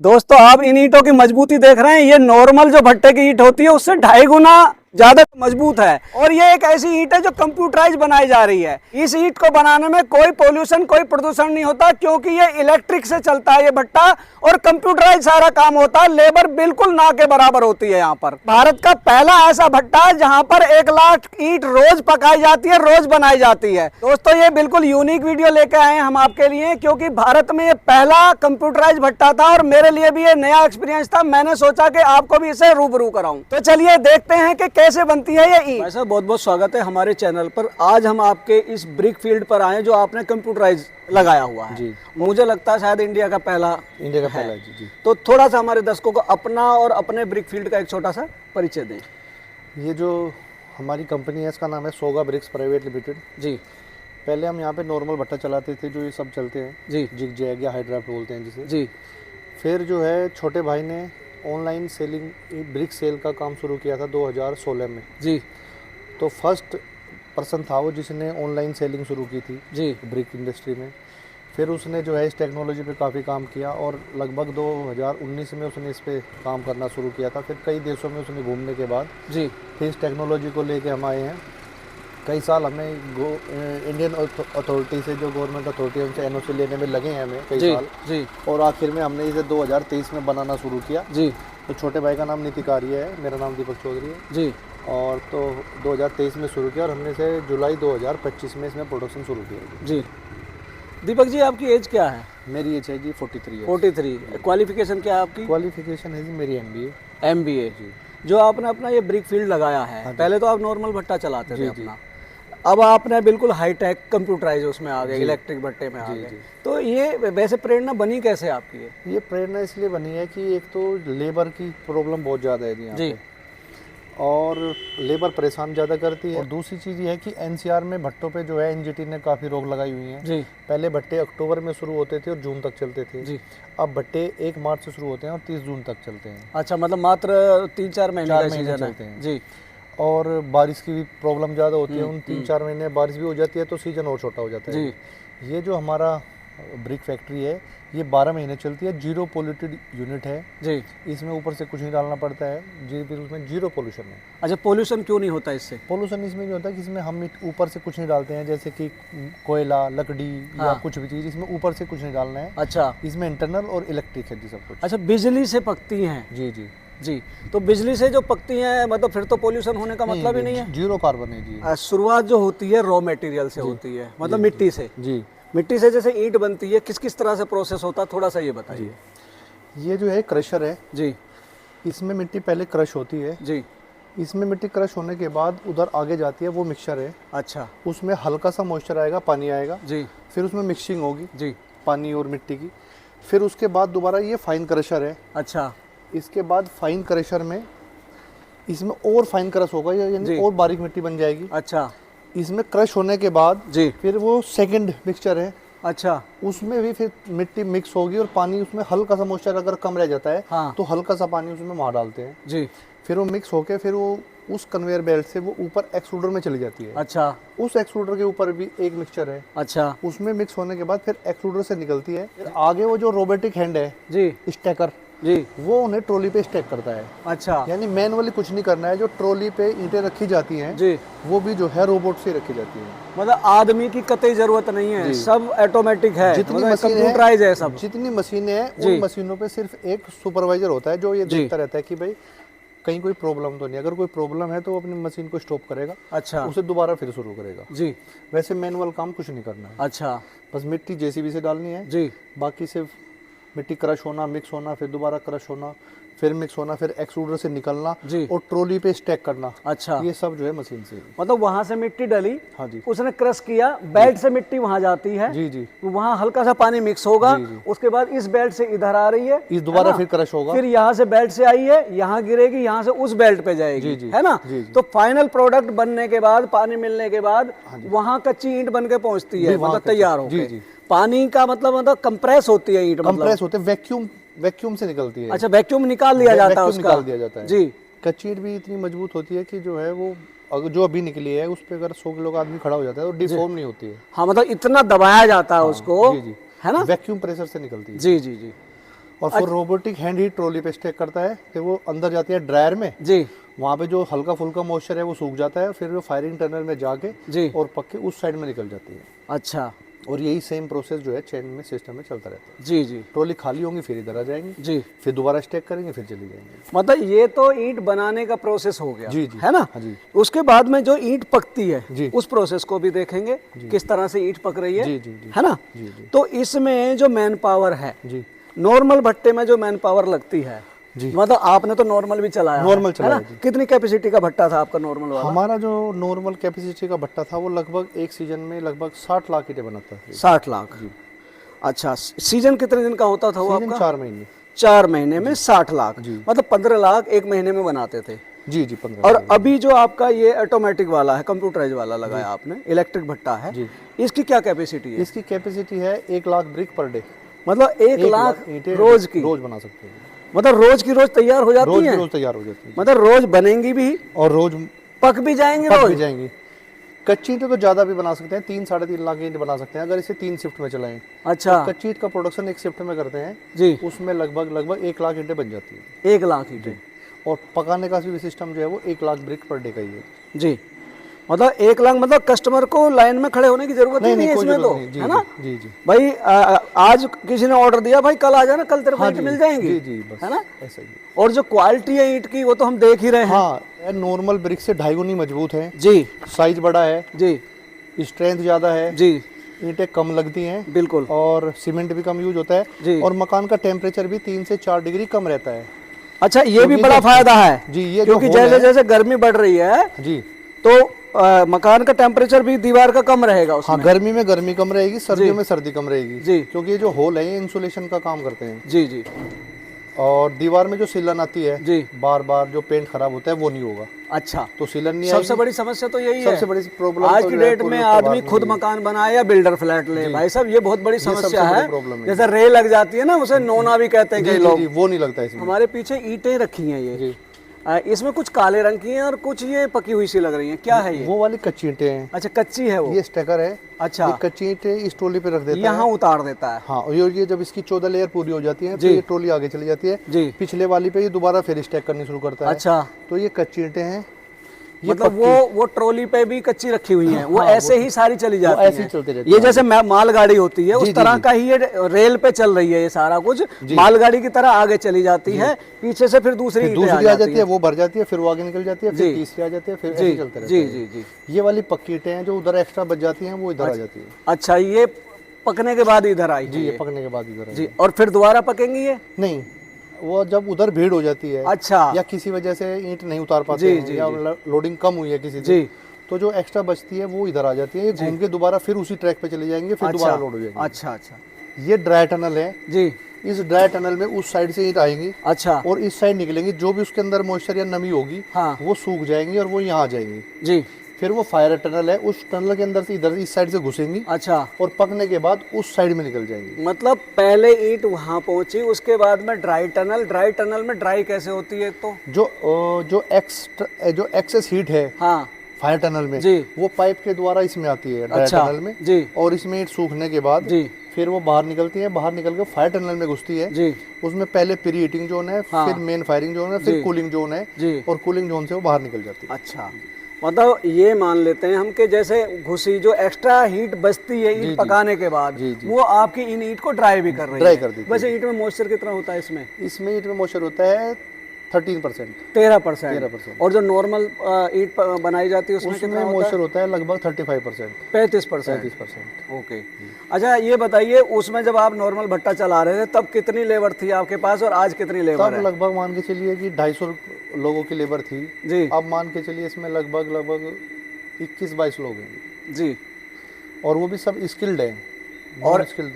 दोस्तों आप इन ईंटों की मजबूती देख रहे हैं, ये नॉर्मल जो भट्टे की ईंट होती है उससे 2.5 गुना ज्यादा मजबूत है। और ये एक ऐसी ईंट है जो कंप्यूटराइज बनाई जा रही है। इस ईंट को बनाने में कोई पोल्यूशन, कोई प्रदूषण नहीं होता, क्योंकि ये इलेक्ट्रिक से चलता है ये भट्टा, और कंप्यूटराइज सारा काम होता है। लेबर बिल्कुल ना के बराबर होती है। यहाँ पर भारत का पहला ऐसा भट्टा है जहाँ पर 1 लाख ईंट रोज पकाई जाती है, रोज बनाई जाती है। दोस्तों ये बिल्कुल यूनिक वीडियो लेके आए हैं हम आपके लिए, क्योंकि भारत में ये पहला कंप्यूटराइज भट्टा था और मेरे लिए भी ये नया एक्सपीरियंस था। मैंने सोचा कि आपको भी इसे रूबरू कराऊं। तो चलिए देखते हैं कि कैसे बनती है ये ईंट। भाई साहब बहुत बहुत स्वागत है हमारे चैनल पर। आज हम आपके इस ब्रिक फील्ड पर आए जो आपने कंप्यूटराइज लगाया हुआ है। जी। मुझे लगता है शायद इंडिया का पहला जी। तो थोड़ा सा हमारे दर्शकों को अपना और अपने ब्रिक फील्ड का एक छोटा सा परिचय दें। ये जो हमारी कंपनी है इसका नाम है सोगा ब्रिक्स प्राइवेट लिमिटेड जी। पहले हम यहाँ पे नॉर्मल भट्टा चलाते थे जो ये सब चलते हैं जी, जिग जैग या हाइड्राफ्ट बोलते हैं जिसे जी। फिर जो है छोटे भाई ने ऑनलाइन सेलिंग ब्रिक सेल का काम शुरू किया था 2016 में जी। तो फर्स्ट पर्सन था वो जिसने ऑनलाइन सेलिंग शुरू की थी जी ब्रिक इंडस्ट्री में। फिर उसने जो है इस टेक्नोलॉजी पे काफ़ी काम किया और लगभग 2019 में उसने इस पे काम करना शुरू किया था। फिर कई देशों में उसने घूमने के बाद जी फिर इस टेक्नोलॉजी को लेके हम आए हैं। कई साल हमें इंडियन अथॉरिटी से, जो गवर्नमेंट अथॉरिटी है, उनसे एनओसी लेने में लगे हैं हमें कई साल जी। और आखिर में हमने इसे 2023 में बनाना शुरू किया जी। तो छोटे भाई का नाम नीतिक आर्य है, मेरा नाम दीपक चौधरी है जी। और तो 2023 में शुरू किया और हमने इसे जुलाई 2025 में इसमें प्रोडक्शन शुरू किया जी। दीपक जी आपकी एज क्या है? मेरी एज है जी 43 है। 43। क्वालिफिकेशन क्या है आपकी? क्वालिफिकेशन है जी मेरी MBA जी। जो आपने अपना ये ब्रिक फील्ड लगाया है, पहले तो आप नॉर्मल भट्टा चलाते थे अपना, अब आपने बिल्कुल हाईटेक कंप्यूटराइज उसमें आ गए, इलेक्ट्रिक भट्टे में आ गए। तो ये वैसे प्रेरणा बनी कैसे आपकी? ये प्रेरणा इसलिए बनी है कि एक तो लेबर की प्रॉब्लम बहुत ज़्यादा है यहाँ पे, और लेबर परेशान ज़्यादा करती है। और दूसरी चीज़ ये है कि NCR में भट्टों पे जो है NGT ने काफ़ी रोक लगाई हुई है जी। पहले भट्टे अक्टूबर में शुरू होते थे और जून तक चलते थे जी। अब भट्टे 1 मार्च से शुरू होते हैं और 30 जून तक चलते हैं। अच्छा, मतलब मात्र 3-4 महीने चलते हैं जी। और बारिश की भी प्रॉब्लम ज़्यादा होती है, उन 3-4 महीने बारिश भी हो जाती है तो सीजन और छोटा हो जाता है जी। ये जो हमारा ब्रिक फैक्ट्री है ये 12 महीने चलती है। 0 पोल्यूटेड यूनिट है जी। इसमें ऊपर से कुछ नहीं डालना पड़ता है जी, इसमें 0 पोल्यूशन है। अच्छा, पोल्यूशन क्यों नहीं होता इससे? पोल्यूशन इसमें नहीं होता कि इसमें हम ऊपर से कुछ नहीं डालते हैं, जैसे कि कोयला, लकड़ी या कुछ भी चीज़, इसमें ऊपर से कुछ नहीं डालना है। अच्छा, इसमें इंटरनल और इलेक्ट्रिक है जी सब कुछ। अच्छा, बिजली से पकती हैं? जी जी जी। तो बिजली से जो पकती हैं, मतलब फिर तो पोल्यूशन होने का मतलब ही नहीं है। 0 कार्बन है जी। शुरुआत जो होती है रॉ मटेरियल से होती है, मतलब मिट्टी से जी। मिट्टी से जैसे ईंट बनती है, किस किस तरह से प्रोसेस होता है, थोड़ा सा ये बताइए। ये जो है क्रशर है जी। इसमें मिट्टी पहले क्रश होती है जी। इसमें मिट्टी क्रश होने के बाद उधर आगे जाती है, वो मिक्सचर है। अच्छा, उसमें हल्का सा मॉइस्चर आएगा, पानी आएगा जी। फिर उसमें मिक्सिंग होगी जी, पानी और मिट्टी की। फिर उसके बाद दोबारा ये फाइन क्रशर है। अच्छा, इसके बाद फाइन क्रशर में इसमें और फाइन क्रश होगा, यानी और बारीक मिट्टी बन जाएगी। अच्छा, इसमें क्रश होने के बाद जी फिर वो सेकंड मिक्सचर है। अच्छा, उसमें भी फिर मिट्टी मिक्स होगी और पानी, उसमें हल्का सा मॉइस्चर अगर कम रह जाता है तो हल्का सा पानी उसमें वहाँ डालते हैं जी। फिर वो मिक्स होके फिर वो उस कन्वेयर बेल्ट से वो ऊपर एक्सट्रूडर में चली जाती है। अच्छा, उस एक्सट्रूडर के ऊपर भी एक मिक्सचर है। अच्छा, उसमें मिक्स होने के बाद फिर एक्सट्रूडर से निकलती है। फिर आगे वो जो रोबोटिक हैंड है जी, स्टैकर जी, वो उन्हें ट्रॉली पे स्टैक करता है। अच्छा, यानी मैनुअली कुछ नहीं करना है। जो ट्रॉली पे ईंटें रखी जाती हैं जी, वो भी जो है रोबोट से रखी जाती है। मतलब आदमी की कतई जरूरत नहीं है, सब ऑटोमेटिक है, जितनी कंप्यूटराइज है सब। जितनी मशीनें हैं उन मशीनों पे सिर्फ एक सुपरवाइजर होता है जो ये देखता रहता है कि भाई कहीं कोई प्रॉब्लम तो नहीं। अगर कोई प्रॉब्लम है तो वो अपनी मशीन को स्टॉप करेगा। अच्छा, उसे दोबारा फिर शुरू करेगा जी। वैसे मैनुअल काम कुछ नहीं करना है। अच्छा, बस मिट्टी JCB से डालनी है जी। बाकी सिर्फ मिट्टी क्रश होना, मिक्स होना, फिर दोबारा क्रश होना, फिर मिक्स होना, फिर एक्सट्रूडर से निकलना जी, और ट्रॉली पे स्टैक करना। अच्छा, ये सब जो है मशीन से। मतलब वहाँ से मिट्टी डली, हाँ जी, उसने क्रश किया, बेल्ट से मिट्टी वहाँ जाती है जी जी, वहाँ हल्का सा पानी मिक्स होगा जी जी। उसके बाद इस बेल्ट से इधर आ रही है, इस दोबारा फिर क्रश होगा, फिर यहाँ से बेल्ट से आई है, यहाँ गिरेगी, यहाँ से उस बेल्ट पे जाएगी जी, है ना जी, जी। तो फाइनल प्रोडक्ट बनने के बाद, पानी मिलने के बाद वहाँ कच्ची ईंट बन के पहुँचती है, मतलब तैयार हो जी। पानी का मतलब कंप्रेस होती है ईंट, कंप्रेस होते हैं, वैक्यूम से निकलती है। अच्छा, वैक्यूम निकाल दिया जाता है, उसका निकाल दिया जाता है जी। कच्ची ईंट भी इतनी मजबूत होती है कि जो है वो अगर जो अभी निकली है उस पे अगर 100 किलो का आदमी खड़ा हो जाता है तो डिफॉर्म नहीं होती है। हाँ, मतलब इतना दबाया जाता है उसको, है ना, वैक्यूम प्रेशर से निकलती है जी जी जी। और फिर रोबोटिक हैंड ही ट्रॉली पे स्टेक करता है, फिर वो अंदर जाती है ड्रायर में जी, वहाँ पे जो हल्का फुल्का मॉइस्चर है वो सूख जाता है, फिर वो फायरिंग टनल में जाके जी, और पक के उस साइड में निकल जाती है। अच्छा और यही सेम प्रोसेस जो है चेन में सिस्टम में चलता रहता है। जी जी ट्रॉली खाली होंगी फिर इधर आ जाएंगी जी, फिर दोबारा स्टेक करेंगे फिर चली जाएंगे। मतलब ये तो ईंट बनाने का प्रोसेस हो गया, जी जी, है ना। हाँ जी। उसके बाद में जो ईंट पकती है जी, उस प्रोसेस को भी देखेंगे किस तरह से ईंट पक रही है, जी जी जी, है ना। जी जी तो इसमें जो मैन पावर है, जी नॉर्मल भट्टे में जो मैन पावर लगती है जी, मतलब आपने तो नॉर्मल भी चलाया है, नॉर्मल है चलाया ना? जी। कितनी कैपेसिटी का भट्टा था आपका नॉर्मल वाला? हमारा जो नॉर्मल कैपेसिटी का भट्टा था वो लगभग एक सीजन में लगभग 60 लाख ईंटें बनाता था। 60 लाख। जी। अच्छा, सीजन कितने दिन का होता था वो सीजन आपका? 4 महीने। 4 महीने में 60 लाख, जी। मतलब 15 लाख एक महीने में बनाते थे। जी जी 15। और अभी जो आपका ये ऑटोमेटिक वाला है, कंप्यूटराइज वाला लगाया आपने, इलेक्ट्रिक भट्टा है, जी। इसकी क्या कैपेसिटी है? इसकी कैपेसिटी है 1 लाख ब्रिक पर डे। मतलब 1 लाख ईंटें रोज की, रोज बना सकते हैं। मतलब रोज की रोज तैयार हो जाती रोज है? की रोज तैयार हो जाती है मतलब रोज बनेंगी भी और रोज पक भी जाएंगी पक रोज? भी जाएंगी। कच्ची ईंटें तो ज़्यादा भी बना सकते हैं, 3-3.5 लाख ईंटें बना सकते हैं अगर इसे 3 शिफ्ट में चलाएं। अच्छा, तो कच्ची ईंट का प्रोडक्शन 1 शिफ्ट में करते हैं जी, उसमें लगभग 1 लाख ईंटें बन जाती है। 1 लाख ईंटें। और पकाने का भी सिस्टम जो है वो 1 लाख ब्रिक पर डे का ही है। जी, मतलब 1 लाख, मतलब कस्टमर को लाइन में खड़े होने की जरूरत ही नहीं है कोई इसमें जरूरत तो, नहीं। जी है ना। जी जी भाई आज किसी ने ऑर्डर दिया, भाई कल आ जाना, कल तेरे को हाँ ईंट जी, मिल जाएंगी, जी जी बस है ना। ऐसा ही है। और जो क्वालिटी है ईंट की वो तो हम देख ही रहे हैं। हाँ, नॉर्मल ब्रिक से 2.5 गुनी मजबूत है जी साइज बड़ा है जी स्ट्रेंथ ज़्यादा है जी, ईंटें कम लगती हैं बिल्कुल और सीमेंट भी कम यूज होता जी। है और मकान का टेम्परेचर भी 3 से 4 डिग्री कम रहता है। अच्छा, ये भी ये बड़ा जो- फायदा है जी, ये जो क्योंकि होल जैसे है- जैसे गर्मी बढ़ रही है जी तो मकान का टेम्परेचर भी दीवार का कम रहेगा उसमें। हाँ, गर्मी में गर्मी कम रहेगी, सर्दियों में सर्दी कम रहेगी जी। क्योंकि ये जो होल है ये इंसुलेशन का काम करते हैं। जी जी और दीवार में जो सिलन आती है जी, बार बार जो पेंट खराब होता है वो नहीं होगा। अच्छा, तो सिलन नहीं सबसे आएगी। बड़ी समस्या तो यही है। सबसे बड़ी प्रॉब्लम आज तो की जो है डेट में पूरे आदमी परिवार में खुद यही है। मकान बनाए या बिल्डर फ्लैट ले, भाई साहब ये बहुत बड़ी समस्या सबसे बड़ी है। प्रॉब्लम है। जैसे रे लग जाती है ना, उसे नोना भी कहते हैं जी कई जी लोग। जी, वो नहीं लगता है इसमें। हमारे पीछे ईंटें रखी हैं ये, जी, इसमें कुछ काले रंग की हैं और कुछ ये पकी हुई सी लग रही हैं, क्या है ये? वो वाली कच्ची ईंटें हैं। अच्छा, कच्ची है वो? ये स्टेकर है। अच्छा, ये कच्ची ईंटें इस ट्रॉली पे रख देता है। यहाँ उतार देता है। हाँ, और ये जब इसकी 14 लेयर पूरी हो जाती है तो जी। ये ट्रॉली आगे चली जाती है। जी, पिछले वाली पे ये दोबारा फिर स्टैक करनी शुरू करता है। अच्छा, तो ये कच्ची ईंटें हैं। ये मतलब वो ट्रॉली पे भी कच्ची रखी हुई हैं, वो हाँ, ऐसे ही सारी चली जाती ऐसे ही हैं। चलते रहते ये हैं। जैसे मालगाड़ी होती है उस जी, तरह जी। का ही ये रेल पे चल रही है, ये सारा कुछ मालगाड़ी की तरह आगे चली जाती है, पीछे से फिर दूसरी ईंटें दूसरी आ जाती है, वो भर जाती है, फिर वो आगे निकल जाती है, जी। फिर तीसरी आ जाती है, फिर ऐसे जी चलते रहते जी हैं। जी जी। ये वाली पक्की ईंटें हैं जो उधर एक्स्ट्रा बच जाती हैं वो इधर आ जाती है। अच्छा, ये पकने के बाद इधर आई जी, है ये ये? पकने के बाद इधर आ जी, और फिर दोबारा पकेंगी ये? नहीं, वो जब उधर भीड़ हो जाती है अच्छा या किसी वजह से ईंट नहीं उतार पाते जी, हैं जी, या लोडिंग कम हुई है किसी दिन, जी, तो जो एक्स्ट्रा बचती है वो इधर आ जाती है। ये घूम के दोबारा फिर उसी ट्रैक पे चले जाएंगे, फिर दोबारा लोड हो जाएंगे। अच्छा अच्छा ये ड्राई टनल है। जी, इस ड्राई टनल में उस साइड से ईंट आएंगी अच्छा और इस साइड निकलेंगी। जो भी उसके अंदर मॉइस्चर या नमी होगी हाँ, वो सूख जाएंगी और वो यहाँ आ जाएंगी। जी, फिर वो फायर टनल है, उस टनल के अंदर से इधर इस साइड से घुसेंगी अच्छा, और पकने के बाद उस साइड में निकल जाएंगी। मतलब पहले ईंट वहां पहुंची, उसके बाद में ड्राई टनल में ड्राई कैसे होती है? तो जो एक्सेस हीट है हाँ फायर टनल में जी, वो पाइप के द्वारा इसमें आती है ड्राई अच्छा टनल में जी और इसमें ईंट सूखने के बाद जी फिर वो बाहर निकलती है। बाहर निकल के फायर टनल में घुसती है। जी उसमें पहले प्री हीटिंग जोन है, हाँ। फिर मेन फायरिंग जोन है, जी। फिर कूलिंग जोन है जी, और कूलिंग जोन से वो बाहर निकल जाती है। अच्छा, मतलब ये मान लेते हैं हम कि जैसे घुसी जो एक्स्ट्रा हीट बचती है ईंट पकाने के बाद, जी, जी। वो आपकी इन ईंट को ड्राई भी कर रही ड्राई है। कर देती है। वैसे ईंट में मॉइस्चर कितना होता है इसमें? इसमें ईंट में मॉइस्चर होता है 13%। 13%। और जो नॉर्मल ईंट बनाई जाती है उसमें उसमें कितना होता है? मॉइस्चर होता है लगभग 35%। 35%। 35%। ओके, अच्छा ये बताइए, उसमें जब आप नॉर्मल भट्टा चला रहे थे तब कितनी लेबर थी आपके पास और आज कितनी लेबर तब है? लगभग मान के चलिए कि 250 लोगों की लेबर थी। जी अब मान के चलिए इसमें लगभग 21-22 लोग हैं जी, और वो भी सब स्किल्ड हैं।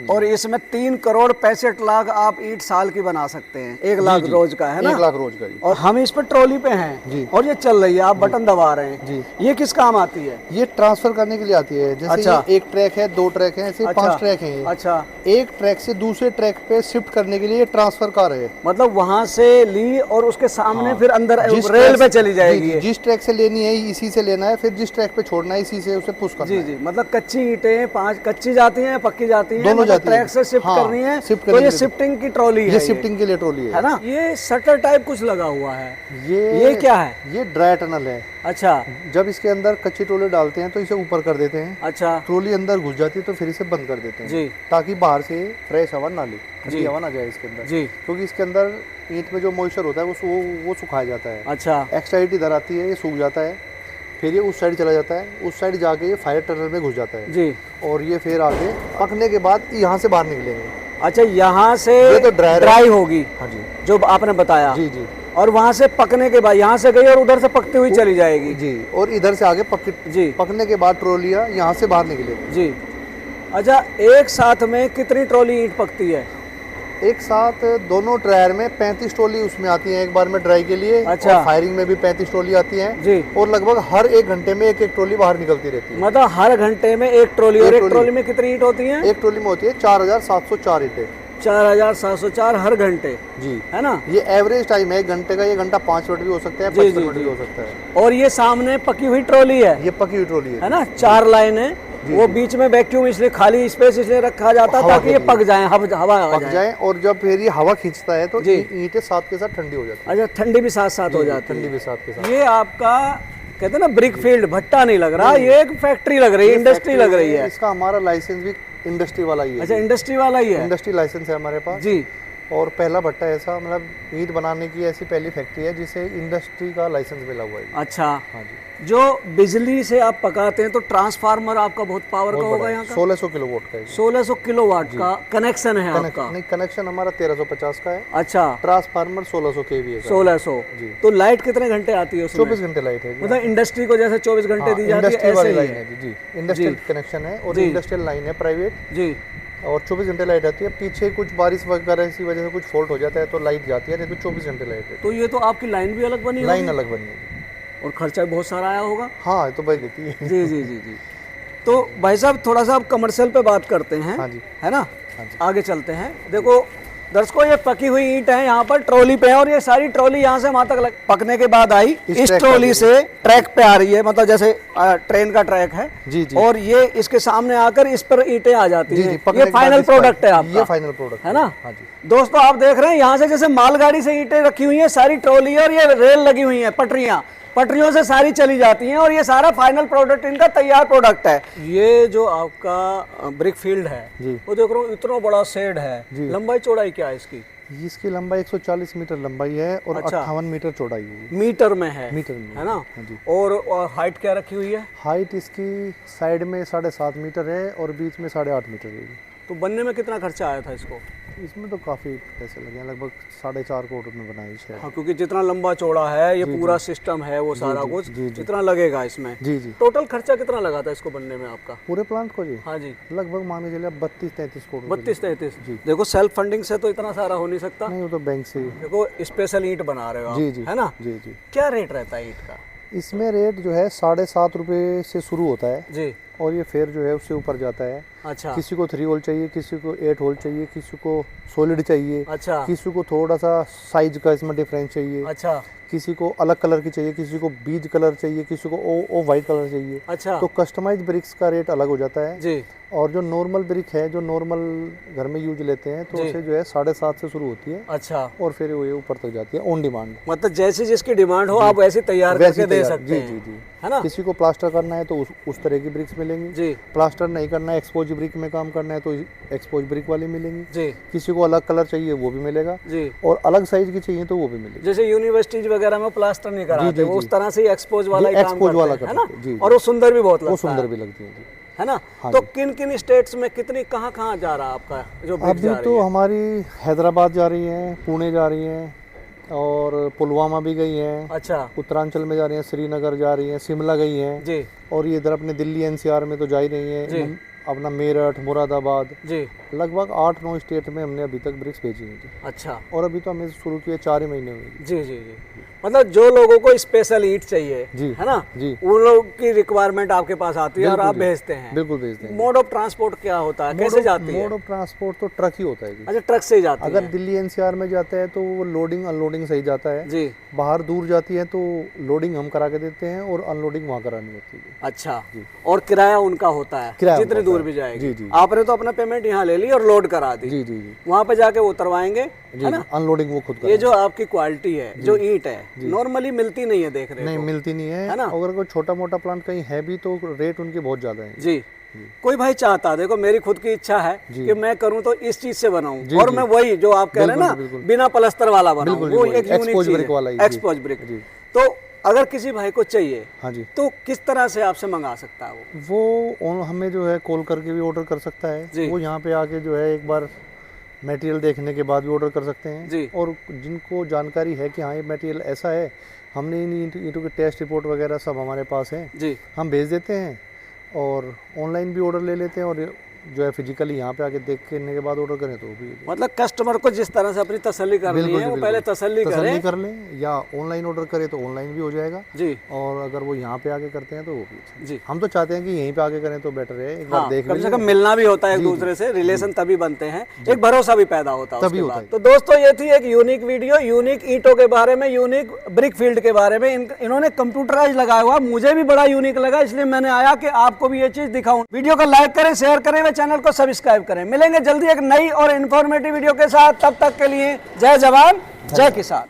और इसमें 3,65,00,000 आप ईंट साल की बना सकते हैं, 1 लाख रोज का, है ना? 1 लाख रोज का जी। और हम इस पर ट्रॉली पे हैं जी। और ये चल रही है, आप बटन दबा रहे हैं जी। ये किस काम आती है? ये ट्रांसफर करने के लिए आती है। जैसे अच्छा। ये 1 ट्रैक है, 2 ट्रैक है, ऐसे अच्छा। 5 ट्रैक हैं। अच्छा, एक ट्रैक से दूसरे ट्रैक पे शिफ्ट करने के लिए ये ट्रांसफर कार है। मतलब वहां से ली और उसके सामने फिर अंदर जिस रेल ट्रैक पे से- चली जाएगी ये। जिस ट्रैक से लेनी है इसी से लेना है, फिर जिस ट्रैक पे छोड़ना है इसी से उसे पुश करना जी है। जी, मतलब कच्ची ईंटें 5 कच्ची जाती हैं, पक्की की जाती है, दोनों जाती ट्रैक हैं। से शिफ्ट हाँ, करनी है, शिफ्ट तो करने ये के लिए। शिफ्टिंग की ट्रॉली है, ये शिफ्टिंग के लिए ट्रॉली है ना। ये शटर टाइप कुछ लगा हुआ है, ये क्या है? ये ड्राई टनल है। अच्छा जब इसके अंदर कच्ची ट्रॉली डालते हैं तो इसे ऊपर कर देते हैं, अच्छा ट्रॉली अंदर घुस जाती है तो फिर इसे बंद कर देते हैं जी ताकि बाहर से फ्रेश हवा ना ले, ठंडी हवा ना जाए इसके अंदर, जी। क्योंकि इसके अंदर ईंट में जो मॉइस्चर होता है वो सुखाया जाता है। अच्छा एक्स्ट्रा ईंट इधर आती है, ये सूख जाता है, फिर ये उस साइड चला जाता है, उस साइड जाके ये फायर टनल में घुस जाता है जी। और ये फिर आगे पकने के बाद यहाँ से बाहर निकलेंगे। अच्छा, यहाँ से ये तो ड्राई होगी, हाँ जी जो आपने बताया, जी जी और वहाँ से पकने के बाद यहाँ से गई और उधर से पकती हुई चली जाएगी जी, और इधर से आगे जी। पकने के बाद ट्रॉलियाँ यहाँ से बाहर निकलेगी जी। अच्छा, एक साथ में कितनी ट्रॉली ईंट पकती है? एक साथ दोनों ट्रायर में 35 ट्रॉली उसमें आती हैं एक बार में ड्राई के लिए। अच्छा। और फायरिंग में भी 35 ट्रॉली आती हैं जी। और लगभग हर 1 घंटे में एक ट्रॉली बाहर निकलती रहती है। मतलब हर घंटे में एक ट्रॉली, और एक ट्रॉली में कितनी ईंट होती है? एक ट्रॉली में होती है 4704 ईंटें। 4704 हर घंटे, जी, है ना। ये एवरेज टाइम है 1 घंटे का। ये घंटा 5 मिनट भी हो सकता है, 55 मिनट भी हो सकता है। और ये सामने पकी हुई ट्रॉली है, ये पकी हुई ट्रॉली है ना, 4 लाइनें। वो बीच में वैक्यूम इसलिए, खाली स्पेस इसलिए रखा जाता है ताकि ये पक जाए, हवा आ जाए, और जब फिर ये हवा खींचता है तो ईंटें साथ के साथ ठंडी हो जाती है। अच्छा, ठंडी भी साथ साथ हो जाती है, ठंडी भी साथ के साथ। ये आपका कहते हैं ना ब्रिक फील्ड, भट्टा नहीं लग रहा, ये एक फैक्ट्री लग रही है, इंडस्ट्री लग रही है। इसका हमारा लाइसेंस भी इंडस्ट्री वाला ही है। अच्छा, इंडस्ट्री वाला ही है, इंडस्ट्री लाइसेंस है हमारे पास जी। और पहला भट्टा ऐसा, मतलब ईंट बनाने की ऐसी पहली फैक्ट्री है जिसे इंडस्ट्री का लाइसेंस मिला हुआ है। अच्छा, हाँ जी। जो बिजली से आप पकाते हैं तो ट्रांसफार्मर आपका बहुत पावर का होगा यहाँ का? 1600 किलोवाट का है। 1600 किलोवाट का कनेक्शन है आपका? नहीं, कनेक्शन हमारा 1350 का है। अच्छा, ट्रांसफार्मर 1600 केवीए का। 1600 जी। तो लाइट कितने घंटे आती है उसमें? 24 घंटे लाइट है। मतलब इंडस्ट्री को जैसे 24 घंटे दी जाती है, ऐसे ही है जी। इंडस्ट्रियल कनेक्शन है और इंडस्ट्रियल लाइन है प्राइवेट जी, और 24 घंटे लाइट आती है। पीछे कुछ बारिश वगैरह की वजह से कुछ फॉल्ट हो जाता है तो लाइट जाती है, नहीं तो 24 घंटे लाइट है। तो ये तो आपकी लाइन भी अलग बनी लाइन अलग बनी है और खर्चा भी बहुत सारा आया होगा। हाँ, तो भाई देती है। जी जी जी जी। तो भाई साहब थोड़ा सा आप कमर्शियल पे बात करते हैं, हाँ जी, है ना। आगे चलते हैं। देखो दर्शकों, ये पकी हुई ईंट है, यहाँ पर ट्रॉली पे है और ये सारी ट्रॉली यहाँ से वहाँ तक पकने के बाद आई, इस ट्रॉली से ट्रैक पे आ रही है, मतलब जैसे ट्रेन का ट्रैक है जी जी। और ये इसके सामने आकर इस पर ईंटें आ जाती जी, हैं। जी, ये फाइनल प्रोडक्ट है आपका? ये फाइनल प्रोडक्ट है ना। हाँ जी। दोस्तों आप देख रहे हैं यहाँ से जैसे मालगाड़ी से ईंटें रखी हुई हैं, सारी ट्रॉली और ये रेल लगी हुई है, पटरियों से सारी चली जाती हैं और ये सारा फाइनल प्रोडक्ट इनका तैयार प्रोडक्ट है। ये जो आपका ब्रिक फील्ड है जी, वो देख रहा हूँ, इतना बड़ा शेड है, लंबाई चौड़ाई क्या है इसकी? इसकी लंबाई 140 मीटर लंबाई है और 58 मीटर चौड़ाई है। मीटर में है, मीटर में है ना। हाँ जी। और हाइट क्या रखी हुई है? हाइट इसकी साइड में 7.5 मीटर है और बीच में 8.5 मीटर है। तो बनने में कितना खर्चा आया था इसको? इसमें तो काफ़ी पैसे लगे हैं, लगभग 4.5 करोड़ में बनाई शायद। हाँ, क्योंकि जितना लंबा चौड़ा है, ये पूरा सिस्टम है, वो सारा कुछ जितना लगेगा इसमें। जी जी। टोटल खर्चा कितना लगा था इसको बनने में आपका? पूरे प्लांट को जी? हाँ जी, लगभग मान के चलिए 32-33 करोड़। 32-33। देखो सेल्फ फंडिंग से तो इतना सारा हो नहीं सकता। नहीं, वो तो बैंक से। देखो स्पेशल ईंट बना रहे हो आप, जी जी, है ना। जी जी। क्या रेट रहता है ईंट का? इसमें रेट जो है 7.5 रुपये से शुरू होता है जी, और ये फिर जो है उससे ऊपर जाता है। अच्छा, किसी को 3 होल चाहिए, किसी को 8 होल चाहिए, किसी को सॉलिड चाहिए, अच्छा, किसी को थोड़ा सा साइज का इसमें डिफरेंस चाहिए, अच्छा, किसी को अलग कलर की चाहिए, किसी को बीज कलर चाहिए, किसी को ओ वाइट कलर चाहिए। अच्छा, तो कस्टमाइज ब्रिक्स का रेट अलग हो जाता है जी। और जो नॉर्मल ब्रिक है, जो नॉर्मल घर में यूज लेते हैं, तो उसे जो है 7.5 से शुरू होती है। अच्छा, और फिर वो ये ऊपर तक जाती है ऑन डिमांड। मतलब जैसी जिसकी डिमांड हो आप वैसे तैयार करके दे सकते हैं। जी जी, है ना। किसी को प्लास्टर करना है तो उस तरह की ब्रिक्स मिलेंगी जी, प्लास्टर नहीं करना है, एक्सपोज ब्रिक में काम करना है तो एक्सपोज ब्रिक वाली मिलेंगी जी, किसी को अलग कलर चाहिए वो भी मिलेगा जी, और अलग साइज की चाहिए तो वो भी मिलेगी। जैसे यूनिवर्सिटीज वगैरह में प्लास्टर नहीं कराते, वो उस तरह से एक्सपोज वाला ही काम एक्सपोज वाला करते हैं, है करते हैं, ना। और वो सुंदर भी बहुत लगता है। वो सुंदर भी लगती है जी, है ना। तो किन किन स्टेट्स में कितनी कहाँ जा रहा है आपका जो ब्रिक जा अभी रही तो है? हमारी हैदराबाद जा रही है, पुणे जा रही है और पुलवामा भी गई हैं। अच्छा, उत्तरांचल में जा रही हैं, श्रीनगर जा रही हैं, शिमला गई हैं जी, और ये इधर अपने दिल्ली एनसीआर में तो जा ही रही हैं, अपना मेरठ, मुरादाबाद, जी, लगभग 8-9 स्टेट में हमने अभी तक ब्रिक्स भेजी हैं जी। अच्छा, और अभी तो हमें शुरू किए 4 ही महीने हुए। जी जी जी। मतलब जो लोगों को स्पेशल ईट चाहिए जी, है ना जी, उन लोगों की रिक्वायरमेंट आपके पास आती है और आप भेजते हैं। बिल्कुल भेजते हैं। मोड ऑफ ट्रांसपोर्ट क्या होता है, कैसे जाती है? मोड ऑफ ट्रांसपोर्ट तो ट्रक ही होता है जी। अच्छा, ट्रक से ही जाती है। अगर दिल्ली एनसीआर में जाता है तो वो लोडिंग अनलोडिंग सही जाता है जी। बाहर दूर जाती है तो लोडिंग हम करा के देते हैं और अनलोडिंग वहाँ करानी होती है। अच्छा, और किराया उनका होता है किराया जितनी उनका दूर होता भी है। जाएगी। जी, जी। आपने तो अपना पेमेंट यहाँ ले ली और लोड करा दी। जी जी जी वहाँ पे जाके वो उतरवाएंगे, है ना? अनलोडिंग वो खुद ये कराएंगे। जो आपकी क्वालिटी है, जो ईंट है, नॉर्मली मिलती नहीं है देखने नहीं को। मिलती नहीं है, है ना? अगर कोई छोटा मोटा प्लांट कहीं है भी तो रेट उनके बहुत ज्यादा है। जी। कोई भाई चाहता, देखो मेरी खुद की इच्छा है कि मैं करूं तो इस चीज से बनाऊं और मैं वही जो आप कह रहे हैं ना बिना प्लास्टर वाला बनाऊं, वो एक यूनिक चीज है, एक्सपोज ब्रिक। तो अगर किसी भाई को चाहिए, हाँ जी, तो किस तरह से आपसे मंगा सकता है वो हमें जो है कॉल करके भी ऑर्डर कर सकता है। वो यहाँ पे आके जो है एक बार मटेरियल देखने के बाद भी ऑर्डर कर सकते हैं जी। और जिनको जानकारी है कि हाँ ये मटेरियल ऐसा है, हमने इन ईंटों के टेस्ट रिपोर्ट वगैरह सब हमारे पास है जी, हम भेज देते हैं और ऑनलाइन भी ऑर्डर ले लेते हैं और जो है फिजिकली यहाँ पे आके देखने के बाद ऑर्डर करें तो भी मतलब कस्टमर को जिस तरह से अपनी तसल्ली करनी है वो पहले तसल्ली कर लें या ऑनलाइन ऑर्डर करें तो ऑनलाइन भी हो जाएगा जी। और अगर वो यहाँ पे आके करते हैं तो वो भी जी। हम तो चाहते हैं कि यहीं पे आके करें तो बेटर है, एक बार देख कम से कम मिलना भी होता है एक दूसरे से, रिलेशन तभी बनते हैं, एक भरोसा भी पैदा होता है तभी उसके होता बाद। है। तो दोस्तों ये थी एक यूनिक वीडियो, यूनिक ईंटों के बारे में, यूनिक ब्रिक फील्ड के बारे में। इन्होंने कंप्यूटराइज लगाया हुआ, मुझे भी बड़ा यूनिक लगा, इसलिए मैंने आया कि आपको भी ये चीज दिखाऊं। वीडियो को लाइक करें, शेयर करें व चैनल को सब्सक्राइब करें। मिलेंगे जल्दी एक नई और इन्फॉर्मेटिव वीडियो के साथ, तब तक के लिए जय जवान जय किसान।